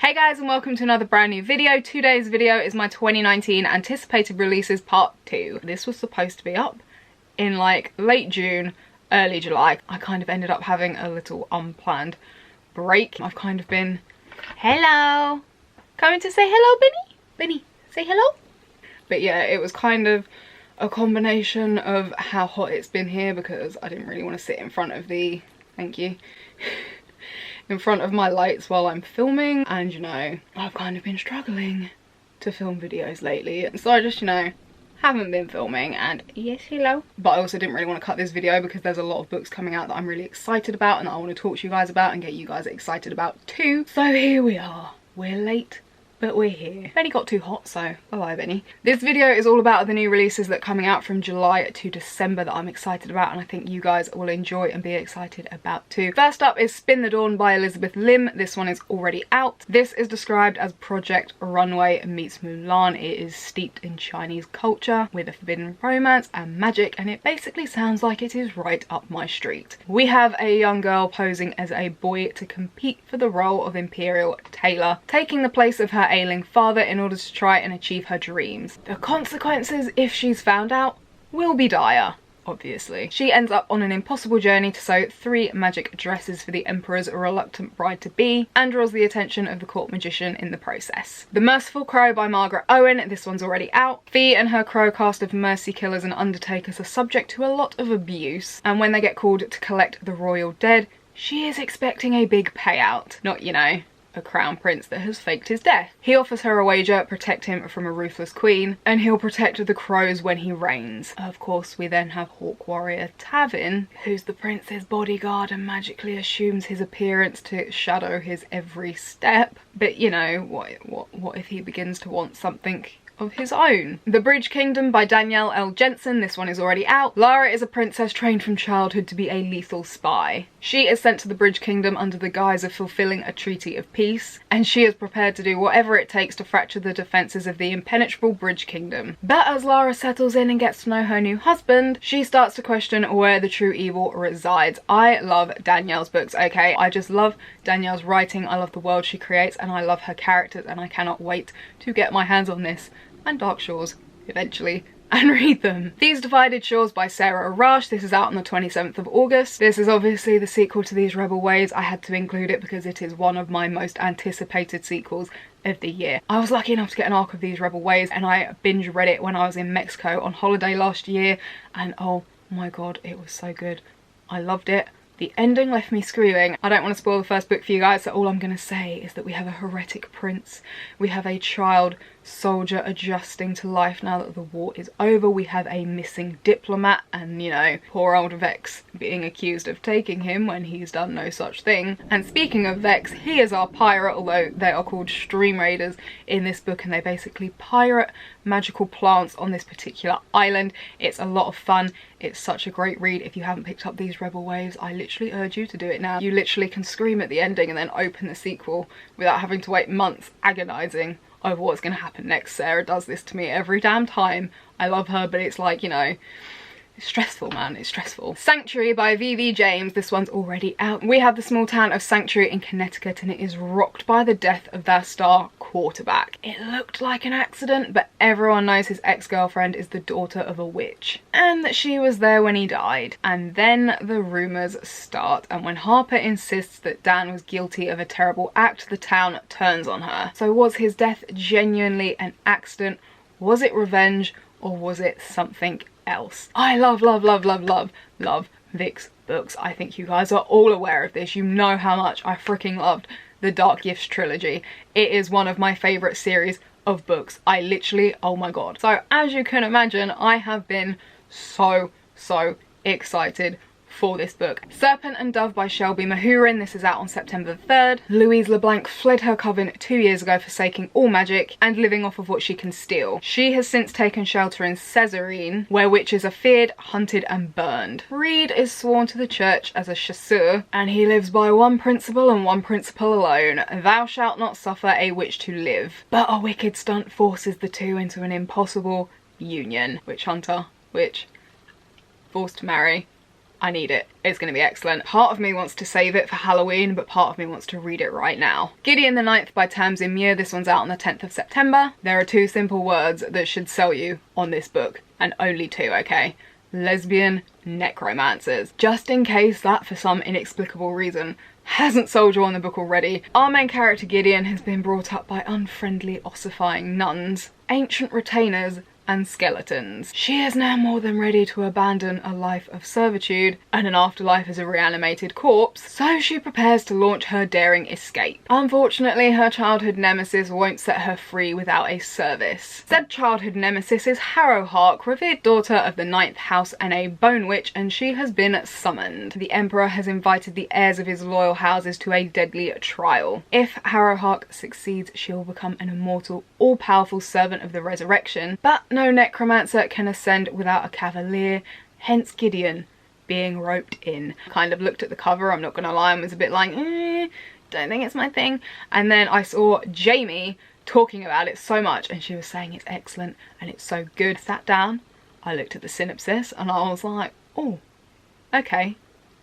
Hey guys, and welcome to another brand new video. Today's video is my 2019 anticipated releases part 2. This was supposed to be up in like late June, early July. I kind of ended up having a little unplanned break. I've kind of been, hello, coming to say hello, Benny? Benny, say hello? But yeah, it was kind of a combination of how hot it's been here because I didn't really want to sit in front of the, thank you, in front of my lights while I'm filming, and you know, I've kind of been struggling to film videos lately, and so I just, you know, haven't been filming. And yes, hello. But I also didn't really want to cut this video because there's a lot of books coming out that I'm really excited about and that I want to talk to you guys about and get you guys excited about too. So here we are. We're late, but we're here. Benny got too hot, so bye-bye, Benny. This video is all about the new releases that are coming out from July to December that I'm excited about, and I think you guys will enjoy and be excited about too. First up is Spin the Dawn by Elizabeth Lim. This one is already out. This is described as Project Runway meets Mulan. It is steeped in Chinese culture with a forbidden romance and magic, and it basically sounds like it is right up my street. We have a young girl posing as a boy to compete for the role of Imperial Tailor, taking the place of her ailing father in order to try and achieve her dreams. The consequences, if she's found out, will be dire, obviously. She ends up on an impossible journey to sew 3 magic dresses for the Emperor's reluctant bride-to-be, and draws the attention of the court magician in the process. The Merciful Cry by Margaret Owen. This one's already out. Fee and her crow cast of mercy killers and undertakers are subject to a lot of abuse, and when they get called to collect the royal dead, she is expecting a big payout. Not, you know, a crown prince that has faked his death. He offers her a wager, protect him from a ruthless queen, and he'll protect the crows when he reigns. Of course, we then have Hawk Warrior Tavin, who's the prince's bodyguard and magically assumes his appearance to shadow his every step. But you know, what if he begins to want something of his own? The Bridge Kingdom by Danielle L. Jensen. This one is already out. Lara is a princess trained from childhood to be a lethal spy. She is sent to the Bridge Kingdom under the guise of fulfilling a treaty of peace, and she is prepared to do whatever it takes to fracture the defences of the impenetrable Bridge Kingdom. But as Lara settles in and gets to know her new husband, she starts to question where the true evil resides. I love Danielle's books, okay? I just love Danielle's writing, I love the world she creates, and I love her characters, and I cannot wait to get my hands on this and Dark Shores eventually and read them. These Divided Shores by Sarah Arash. This is out on the 27th of August. This is obviously the sequel to These Rebel Ways. I had to include it because it is one of my most anticipated sequels of the year. I was lucky enough to get an arc of These Rebel Ways, and I binge read it when I was in Mexico on holiday last year, and oh my god, it was so good. I loved it. The ending left me screaming. I don't want to spoil the first book for you guys, so all I'm going to say is that we have a heretic prince. We have a child soldier adjusting to life now that the war is over. We have a missing diplomat, and you know, poor old Vex being accused of taking him when he's done no such thing. And speaking of Vex, he is our pirate, although they are called stream raiders in this book, and they basically pirate magical plants on this particular island. It's a lot of fun. It's such a great read. If you haven't picked up These Rebel Waves, I literally urge you to do it now. You literally can scream at the ending and then open the sequel without having to wait months agonising over what's going to happen next. Sarah does this to me every damn time. I love her, but it's like, you know, it's stressful, man, it's stressful. Sanctuary by V.V. James. This one's already out. We have the small town of Sanctuary in Connecticut, and it is rocked by the death of their star quarterback. It looked like an accident, but everyone knows his ex-girlfriend is the daughter of a witch, and that she was there when he died. And then the rumours start, and when Harper insists that Dan was guilty of a terrible act, the town turns on her. So was his death genuinely an accident? Was it revenge? Or was it something else? I love Vic's books. I think you guys are all aware of this. You know how much I freaking loved the Dark Gifts trilogy. It is one of my favourite series of books. I literally, oh my god. So as you can imagine, I have been so excited for this book. Serpent Dove by Shelby Mahurin. This is out on September 3rd. Louise LeBlanc fled her coven 2 years ago, forsaking all magic and living off of what she can steal. She has since taken shelter in Cesarine, where witches are feared, hunted and burned. Reed is sworn to the church as a chasseur, and he lives by one principle and one principle alone: thou shalt not suffer a witch to live. But a wicked stunt forces the two into an impossible union. Witch hunter, witch, forced to marry, I need it. It's going to be excellent. Part of me wants to save it for Halloween, but part of me wants to read it right now. Gideon the Ninth by Tamsin Muir. This one's out on the 10th of September. There are 2 simple words that should sell you on this book, and only 2, okay? Lesbian necromancers. Just in case that, for some inexplicable reason, hasn't sold you on the book already, our main character Gideon has been brought up by unfriendly ossifying nuns, ancient retainers, and skeletons. She is now more than ready to abandon a life of servitude and an afterlife as a reanimated corpse, so she prepares to launch her daring escape. Unfortunately, her childhood nemesis won't set her free without a service. Said childhood nemesis is Harrowhark, revered daughter of the 9th house and a bone witch, and she has been summoned. The Emperor has invited the heirs of his loyal houses to a deadly trial. If Harrowhark succeeds, she will become an immortal, all-powerful servant of the resurrection, but no necromancer can ascend without a cavalier, hence Gideon being roped in. Kind of looked at the cover, I'm not gonna lie, and was a bit like, don't think it's my thing. And then I saw Jamie talking about it so much, and she was saying it's excellent and it's so good. Sat down, I looked at the synopsis, and I was like, oh, okay.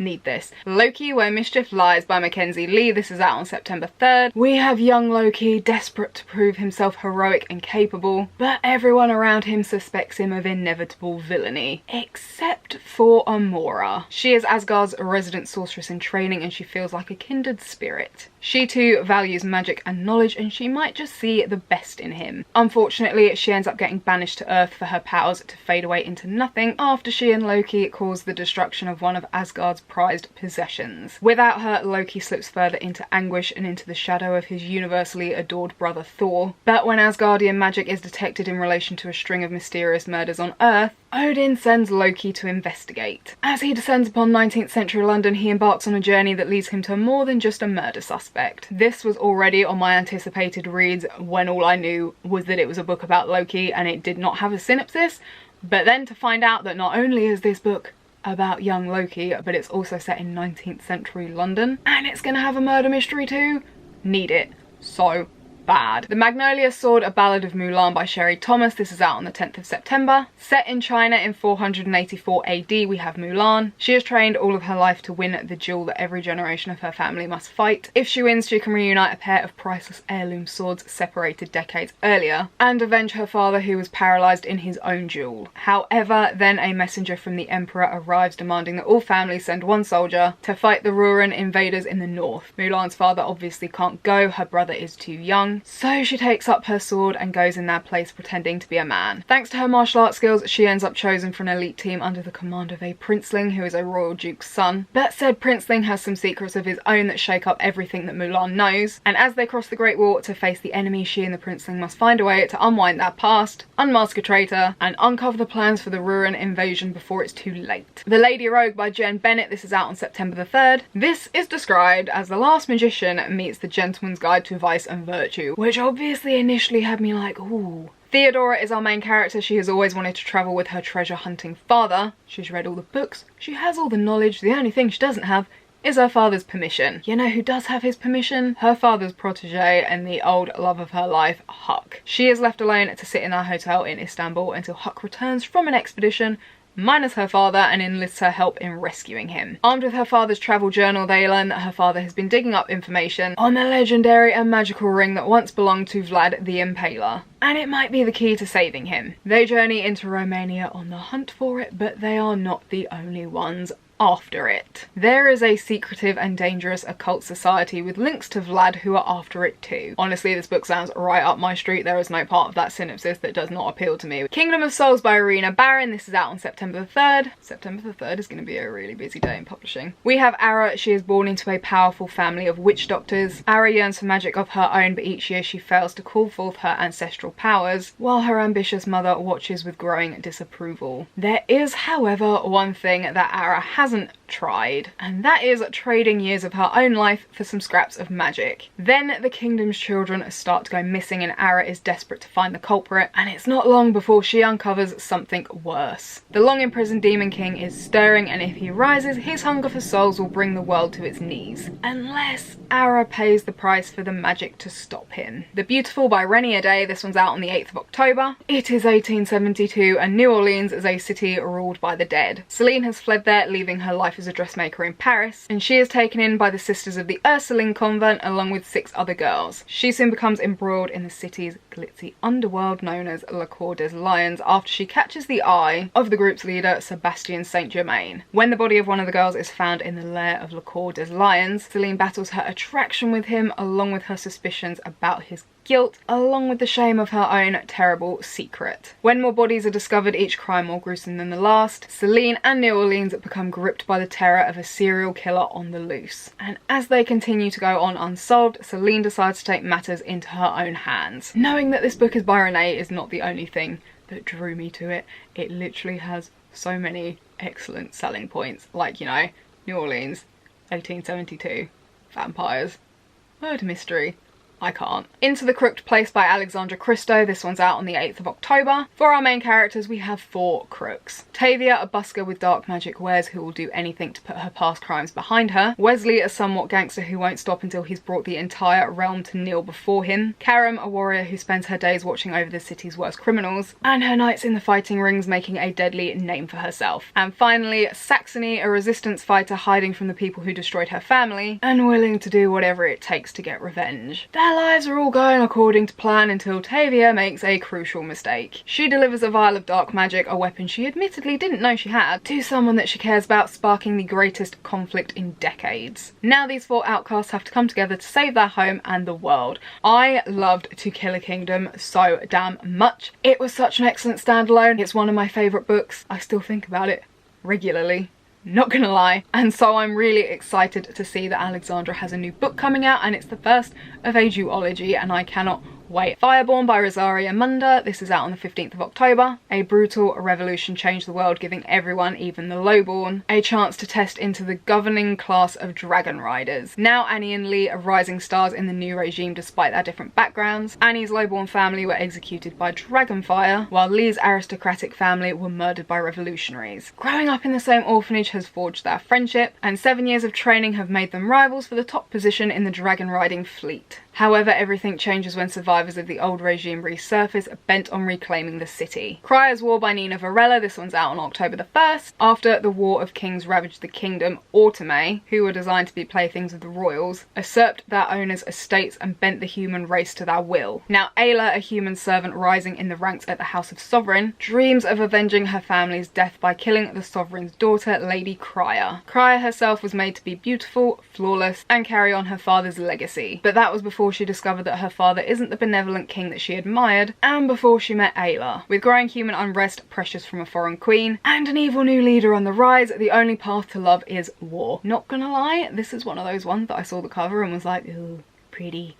Need this. Loki Where Mischief Lies by Mackenzie Lee. This is out on September 3rd. We have young Loki desperate to prove himself heroic and capable, but everyone around him suspects him of inevitable villainy, except for Amora. She is Asgard's resident sorceress in training, and she feels like a kindred spirit. She too values magic and knowledge, and she might just see the best in him. Unfortunately, she ends up getting banished to Earth for her powers to fade away into nothing after she and Loki cause the destruction of one of Asgard's prized possessions. Without her, Loki slips further into anguish and into the shadow of his universally adored brother Thor. But when Asgardian magic is detected in relation to a string of mysterious murders on Earth, Odin sends Loki to investigate. As he descends upon 19th century London, he embarks on a journey that leads him to more than just a murder suspect. This was already on my anticipated reads when all I knew was that it was a book about Loki and it did not have a synopsis, but then to find out that not only is this book about young Loki, but it's also set in 19th century London, and it's gonna have a murder mystery too. Need it so bad. The Magnolia Sword, A Ballad of Mulan by Sherry Thomas. This is out on the 10th of September. Set in China in 484 AD, we have Mulan. She has trained all of her life to win the duel that every generation of her family must fight. If she wins, she can reunite a pair of priceless heirloom swords separated decades earlier, and avenge her father who was paralysed in his own duel. However, then a messenger from the Emperor arrives demanding that all families send one soldier to fight the Ruran invaders in the north. Mulan's father obviously can't go, her brother is too young, so she takes up her sword and goes in their place pretending to be a man. Thanks to her martial arts skills, she ends up chosen for an elite team under the command of a princeling who is a royal duke's son. But said princeling has some secrets of his own that shake up everything that Mulan knows, and as they cross the Great War to face the enemy, she and the princeling must find a way to unwind their past, unmask a traitor, and uncover the plans for the Ruran invasion before it's too late. The Lady Rogue by Jen Bennett. This is out on September the 3rd. This is described as the last magician meets the gentleman's guide to vice and virtue, which obviously initially had me like, ooh. Theodora is our main character. She has always wanted to travel with her treasure hunting father. She's read all the books, she has all the knowledge, the only thing she doesn't have is her father's permission. You know who does have his permission? Her father's protege and the old love of her life, Huck. She is left alone to sit in our hotel in Istanbul until Huck returns from an expedition minus her father and enlists her help in rescuing him. Armed with her father's travel journal, they learn that her father has been digging up information on the legendary and magical ring that once belonged to Vlad the Impaler, and it might be the key to saving him. They journey into Romania on the hunt for it, but they are not the only ones after it. There is a secretive and dangerous occult society with links to Vlad who are after it too. Honestly, this book sounds right up my street. There is no part of that synopsis that does not appeal to me. Kingdom of Souls by Irina Barron. This is out on September the 3rd. September the 3rd is going to be a really busy day in publishing. We have Ara. She is born into a powerful family of witch doctors. Ara yearns for magic of her own, but each year she fails to call forth her ancestral powers, while her ambitious mother watches with growing disapproval. There is, however, one thing that Ara hasn't tried. And that is trading years of her own life for some scraps of magic. Then the kingdom's children start to go missing and Ara is desperate to find the culprit, and it's not long before she uncovers something worse. The long imprisoned Demon King is stirring, and if he rises, his hunger for souls will bring the world to its knees. Unless Ara pays the price for the magic to stop him. The Beautiful by Renia Day, this one's out on the 8th of October. It is 1872 and New Orleans is a city ruled by the dead. Celine has fled there, leaving her life as a dressmaker in Paris, and she is taken in by the Sisters of the Ursuline convent along with 6 other girls. She soon becomes embroiled in the city's glitzy underworld known as La Cour des Lions after she catches the eye of the group's leader, Sebastien Saint Germain. When the body of one of the girls is found in the lair of La Cour des Lions, Celine battles her attraction with him along with her suspicions about his guilt, along with the shame of her own terrible secret. When more bodies are discovered, each crime more gruesome than the last, Celine and New Orleans become gripped by the terror of a serial killer on the loose. And as they continue to go on unsolved, Celine decides to take matters into her own hands. Knowing that this book is by Renee is not the only thing that drew me to it. It literally has so many excellent selling points, like, you know, New Orleans, 1872, vampires, murder mystery. I can't. Into the Crypt Place by Alexandra Christo. This one's out on the 8th of October. For our main characters, we have 4 crooks. Tavia, a busker with dark magic wares who will do anything to put her past crimes behind her. Wesley, a somewhat gangster who won't stop until he's brought the entire realm to kneel before him. Karam, a warrior who spends her days watching over the city's worst criminals, and her nights in the fighting rings making a deadly name for herself. And finally, Saxony, a resistance fighter hiding from the people who destroyed her family, and willing to do whatever it takes to get revenge. Their lives are all going according to plan until Tavia makes a crucial mistake. She delivers a vial of dark magic, a weapon she admittedly didn't know she had, to someone that she cares about, sparking the greatest conflict in decades. Now these 4 outcasts have to come together to save their home and the world. I loved To Kill a Kingdom so damn much. It was such an excellent standalone. It's one of my favourite books. I still think about it regularly. Not gonna lie. And so I'm really excited to see that Alexandra has a new book coming out, and it's the first of a duology, and I cannot wait. Fireborn by Rosaria Munda. This is out on the 15th of October. A brutal revolution changed the world, giving everyone, even the lowborn, a chance to test into the governing class of dragon riders. Now Annie and Lee are rising stars in the new regime despite their different backgrounds. Annie's lowborn family were executed by dragonfire, while Lee's aristocratic family were murdered by revolutionaries. Growing up in the same orphanage has forged their friendship, and 7 years of training have made them rivals for the top position in the dragon riding fleet. However, everything changes when survivors of the old regime resurface, bent on reclaiming the city. Criers War by Nina Varela. This one's out on October the 1st. After the War of Kings ravaged the kingdom, Automay, who were designed to be playthings of the royals, usurped their owners' estates and bent the human race to their will. Now Ayla, a human servant rising in the ranks at the House of Sovereign, dreams of avenging her family's death by killing the Sovereign's daughter, Lady Crier. Crier herself was made to be beautiful, flawless, and carry on her father's legacy. But that was before she discovered that her father isn't the benevolent king that she admired, and before she met Ayla. With growing human unrest, pressures from a foreign queen, and an evil new leader on the rise, the only path to love is war. Not gonna lie, this is one of those ones that I saw the cover and was like, ooh, pretty.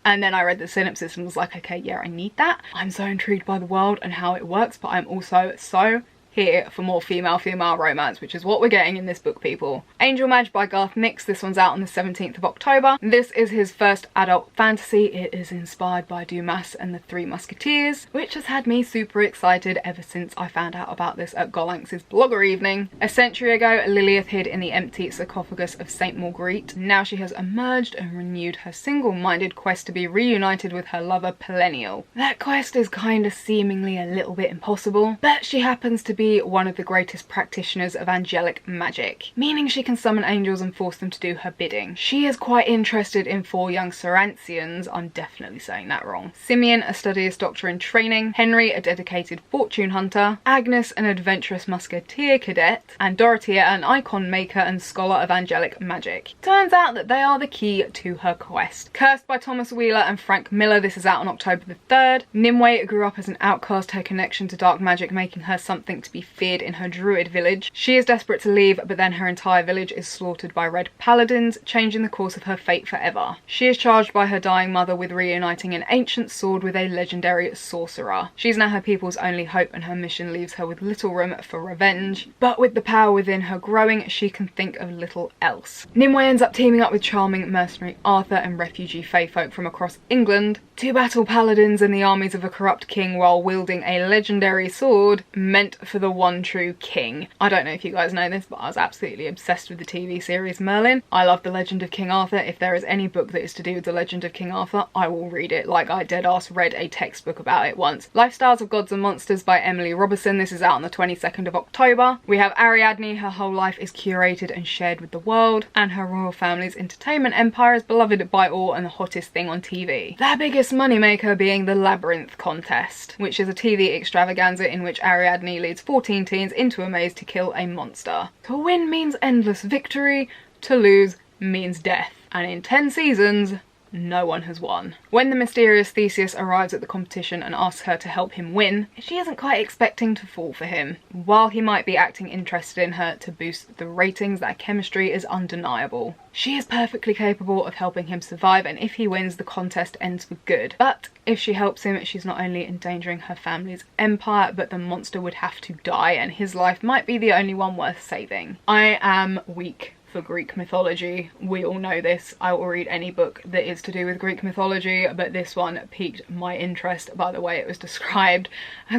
And then I read the synopsis and was like, okay, yeah, I need that. I'm so intrigued by the world and how it works, but I'm also so here for more female-female romance, which is what we're getting in this book, people. Angel Madge by Garth Nix. This one's out on the 17th of October. This is his first adult fantasy. It is inspired by Dumas and the Three Musketeers, which has had me super excited ever since I found out about this at Golanx's blogger evening. A century ago, Lilith hid in the empty sarcophagus of Saint Marguerite. Now she has emerged and renewed her single-minded quest to be reunited with her lover Perennial. That quest is kind of seemingly a little bit impossible, but she happens to be one of the greatest practitioners of angelic magic, meaning she can summon angels and force them to do her bidding. She is quite interested in 4 young Sarantians, I'm definitely saying that wrong. Simeon, a studious doctor in training, Henry, a dedicated fortune hunter, Agnes, an adventurous musketeer cadet, and Dorothea, an icon maker and scholar of angelic magic. Turns out that they are the key to her quest. Cursed by Thomas Wheeler and Frank Miller. This is out on October the 3rd. Nimue grew up as an outcast, her connection to dark magic making her something to be feared in her druid village. She is desperate to leave, but then her entire village is slaughtered by red paladins, changing the course of her fate forever. She is charged by her dying mother with reuniting an ancient sword with a legendary sorcerer. She's now her people's only hope, and her mission leaves her with little room for revenge. But with the power within her growing, she can think of little else. Nimue ends up teaming up with charming mercenary Arthur and refugee fae folk from across England to battle paladins and the armies of a corrupt king while wielding a legendary sword meant for the one true king. I don't know if you guys know this, but I was absolutely obsessed with the TV series Merlin. I love The Legend of King Arthur. If there is any book that is to do with The Legend of King Arthur, I will read it. Like, I deadass read a textbook about it once. Lifestyles of Gods and Monsters by Emily Robertson. This is out on the 22nd of October. We have Ariadne. Her whole life is curated and shared with the world, and her royal family's entertainment empire is beloved by all and the hottest thing on TV. Their biggest moneymaker being the Labyrinth contest, which is a TV extravaganza in which Ariadne leads 14 teens into a maze to kill a monster. To win means endless victory, to lose means death. And in 10 seasons, no one has won. When the mysterious Theseus arrives at the competition and asks her to help him win, she isn't quite expecting to fall for him. While he might be acting interested in her to boost the ratings, their chemistry is undeniable. She is perfectly capable of helping him survive, and if he wins, the contest ends for good. But if she helps him, she's not only endangering her family's empire, but the monster would have to die, and his life might be the only one worth saving. I am weak for Greek mythology. We all know this. I will read any book that is to do with Greek mythology, but this one piqued my interest by the way it was described.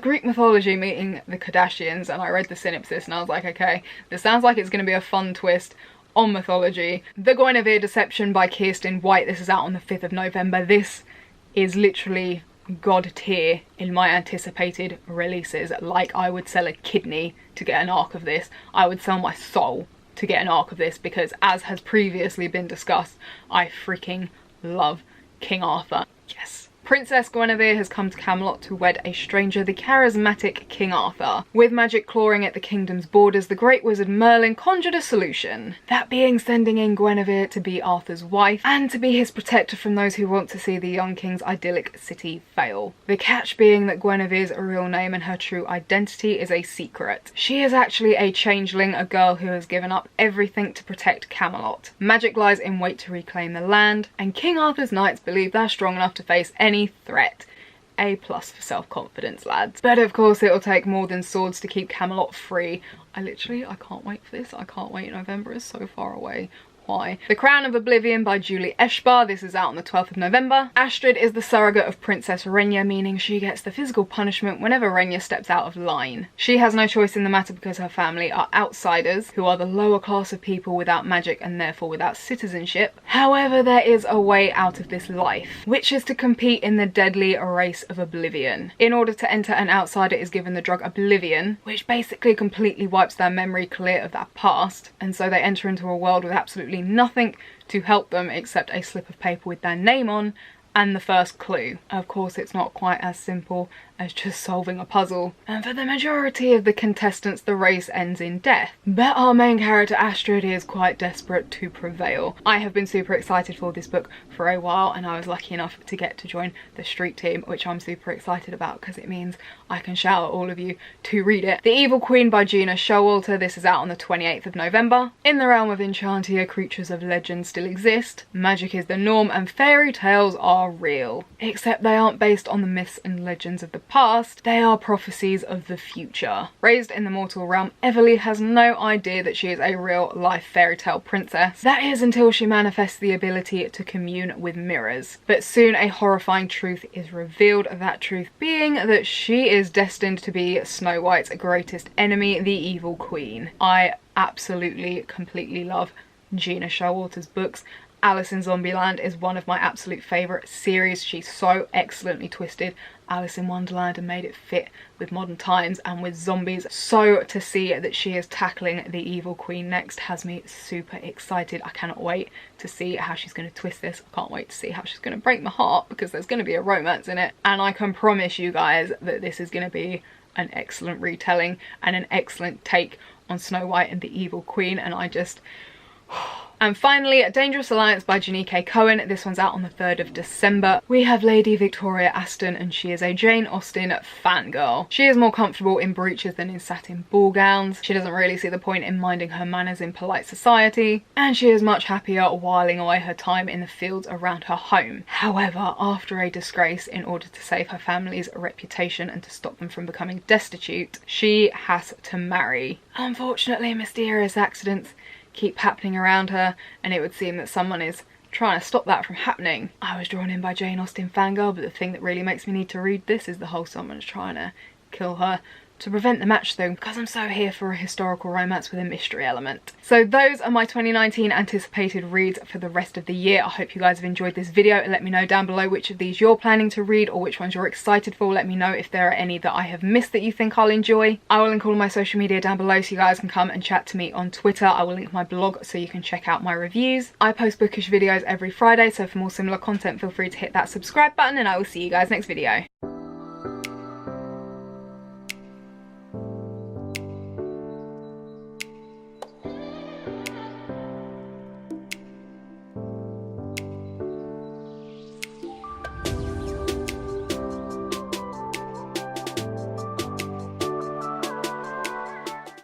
Greek mythology meeting the Kardashians, and I read the synopsis and I was like, okay, this sounds like it's going to be a fun twist on mythology. The Guinevere Deception by Kirsten White. This is out on the 5th of November. This is literally god tier in my anticipated releases. Like, I would sell a kidney to get an arc of this. I would sell my soul to get an arc of this, because as has previously been discussed, I freaking love King Arthur. Yes. Princess Guinevere has come to Camelot to wed a stranger, the charismatic King Arthur. With magic clawing at the kingdom's borders, the great wizard Merlin conjured a solution. That being sending in Guinevere to be Arthur's wife and to be his protector from those who want to see the young king's idyllic city fail. The catch being that Guinevere's real name and her true identity is a secret. She is actually a changeling, a girl who has given up everything to protect Camelot. Magic lies in wait to reclaim the land, and King Arthur's knights believe they're strong enough to face any threat. A+ for self-confidence, lads. But of course it'll take more than swords to keep Camelot free. I can't wait for this. I can't wait. November is so far away. Why? The Crown of Oblivion by Julie Eschbar. This is out on the 12th of November. Astrid is the surrogate of Princess Renya, meaning she gets the physical punishment whenever Renya steps out of line. She has no choice in the matter because her family are outsiders, who are the lower class of people without magic and therefore without citizenship. However, there is a way out of this life, which is to compete in the deadly race of Oblivion. In order to enter, an outsider is given the drug Oblivion, which basically completely wipes their memory clear of that past, and so they enter into a world with absolutely nothing to help them except a slip of paper with their name on and the first clue. Of course, it's not quite as simple as just solving a puzzle, and for the majority of the contestants the race ends in death. But our main character Astrid is quite desperate to prevail. I have been super excited for this book for a while, and I was lucky enough to get to join the street team, which I'm super excited about because it means I can shout at all of you to read it. The Evil Queen by Gina Showalter. This is out on the 28th of November. In the realm of Enchantia, creatures of legend still exist. Magic is the norm and fairy tales are real. Except they aren't based on the myths and legends of the past, they are prophecies of the future. Raised in the mortal realm, Everly has no idea that she is a real life fairy tale princess. That is until she manifests the ability to commune with mirrors. But soon a horrifying truth is revealed, that truth being that she is destined to be Snow White's greatest enemy, the Evil Queen. I absolutely, completely love Gina Showalter's books. Alice in Zombieland is one of my absolute favourite series. She's so excellently twisted Alice in Wonderland and made it fit with modern times and with zombies. So to see that she is tackling the Evil Queen next has me super excited. I cannot wait to see how she's going to twist this. I can't wait to see how she's going to break my heart, because there's going to be a romance in it. And I can promise you guys that this is going to be an excellent retelling and an excellent take on Snow White and the Evil Queen. And And finally, Dangerous Alliance by Jenny K. Cohen. This one's out on the 3rd of December. We have Lady Victoria Aston, and she is a Jane Austen fangirl. She is more comfortable in breeches than in satin ball gowns. She doesn't really see the point in minding her manners in polite society, and she is much happier whiling away her time in the fields around her home. However, after a disgrace, in order to save her family's reputation and to stop them from becoming destitute, she has to marry. Unfortunately, mysterious accidents keep happening around her, and it would seem that someone is trying to stop that from happening. I was drawn in by Jane Austen fangirl, but the thing that really makes me need to read this is the whole someone's trying to kill her to prevent the match thing, because I'm so here for a historical romance with a mystery element. So those are my 2019 anticipated reads for the rest of the year. I hope you guys have enjoyed this video, and let me know down below which of these you're planning to read or which ones you're excited for. Let me know if there are any that I have missed that you think I'll enjoy. I will link all of my social media down below so you guys can come and chat to me on Twitter. I will link my blog so you can check out my reviews. I post bookish videos every Friday, so for more similar content feel free to hit that subscribe button, and I will see you guys next video.